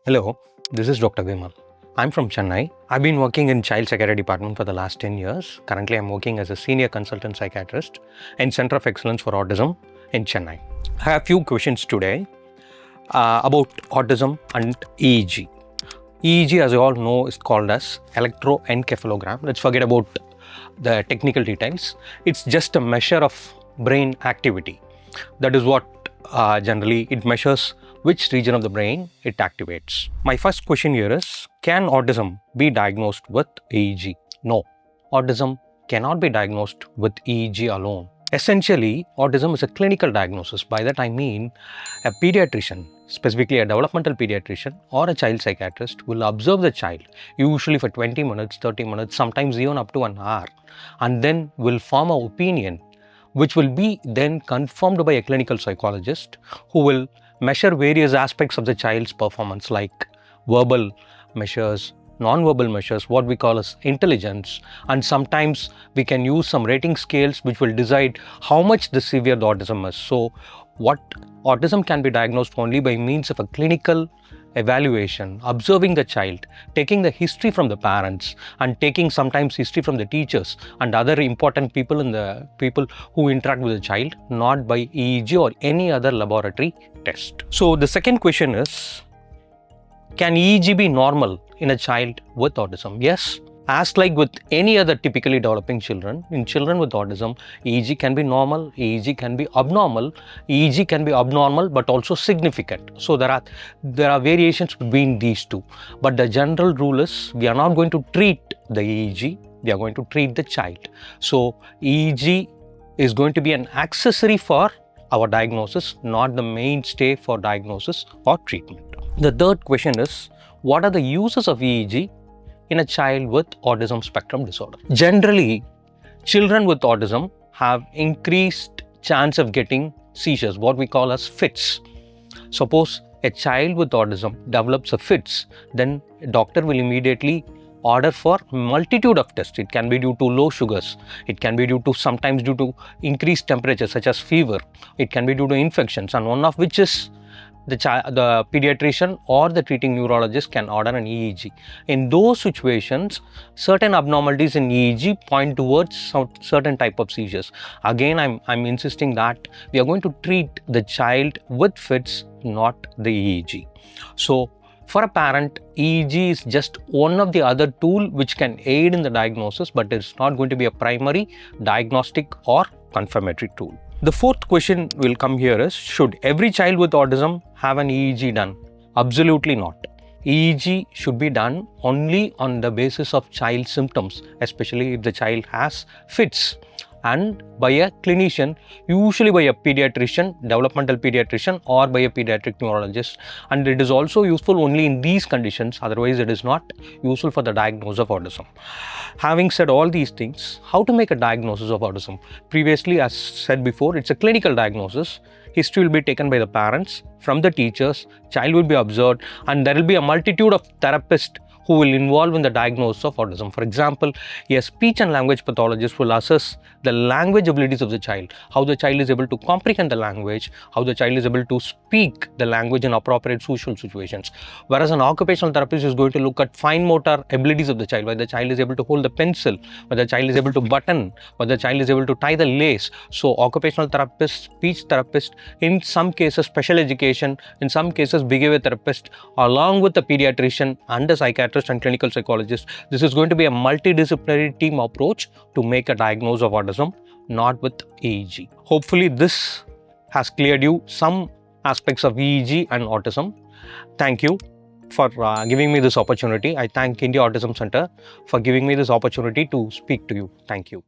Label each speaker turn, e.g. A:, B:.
A: Hello, this is Dr. Vimal. I'm from Chennai. I've been working in child psychiatry department for the last 10 years. Currently, I'm working as a senior consultant psychiatrist in Center of Excellence for Autism in Chennai. I have a few questions today about autism and EEG. EEG, as you all know, is called as electroencephalogram. Let's forget about the technical details. It's just a measure of brain activity. That is what generally it measures which region of the brain it activates. My first question here is, can autism be diagnosed with EEG? No, autism cannot be diagnosed with EEG alone. Essentially, autism is a clinical diagnosis. By that I mean a pediatrician, specifically a developmental pediatrician or a child psychiatrist, will observe the child, usually for 20 minutes, 30 minutes, sometimes even up to an hour, and then will form an opinion which will be then confirmed by a clinical psychologist who will measure various aspects of the child's performance like verbal measures, non-verbal measures, what we call as intelligence, and sometimes we can use some rating scales which will decide how much the severe the autism is. So what autism can be diagnosed only by means of a clinical evaluation, observing the child, taking the history from the parents and taking sometimes history from the teachers and other important people in the people who interact with the child, not by EEG or any other laboratory test. So the second question is, can EEG be normal in a child with autism? Yes. As like with any other typically developing children, in children with autism, EEG can be normal, EEG can be abnormal. EEG can be abnormal but also significant. So there are variations between these two. But the general rule is, we are not going to treat the EEG, we are going to treat the child. So EEG is going to be an accessory for our diagnosis, not the mainstay for diagnosis or treatment. The third question is, what are the uses of EEG in a child with autism spectrum disorder? Generally, children with autism have increased chance of getting seizures, what we call as fits. Suppose a child with autism develops a fits, then a doctor will immediately order for multitude of tests. It can be due to low sugars, it can be sometimes due to increased temperature such as fever, it can be due to infections, and one of which is the pediatrician or the treating neurologist can order an EEG. In those situations, certain abnormalities in EEG point towards some certain type of seizures. Again, I'm insisting that we are going to treat the child with fits, not the EEG. So for a parent, EEG is just one of the other tool which can aid in the diagnosis, but it's not going to be a primary diagnostic or confirmatory tool. The fourth question will come here is, should every child with autism have an EEG done? Absolutely not. EEG should be done only on the basis of child symptoms, especially if the child has fits, and by a clinician, usually by a pediatrician, developmental pediatrician, or by a pediatric neurologist. And it is also useful only in these conditions, otherwise it is not useful for the diagnosis of autism. Having said all these things, how to make a diagnosis of autism? Previously, as said before, it's a clinical diagnosis. History will be taken by the parents, from the teachers, child will be observed, and there will be a multitude of therapists who will involve in the diagnosis of autism. For example, a speech and language pathologist will assess the language abilities of the child, how the child is able to comprehend the language, how the child is able to speak the language in appropriate social situations. Whereas an occupational therapist is going to look at fine motor abilities of the child, whether the child is able to hold the pencil, whether the child is able to button, whether the child is able to tie the lace. So occupational therapist, speech therapist, in some cases special education, in some cases behavior therapist, along with the pediatrician and the psychiatrist and clinical psychologist. This is going to be a multidisciplinary team approach to make a diagnosis of autism, not with EEG. Hopefully this has cleared you some aspects of EEG and autism. Thank you for giving me this opportunity. I thank India Autism Center for giving me this opportunity to speak to you. Thank you.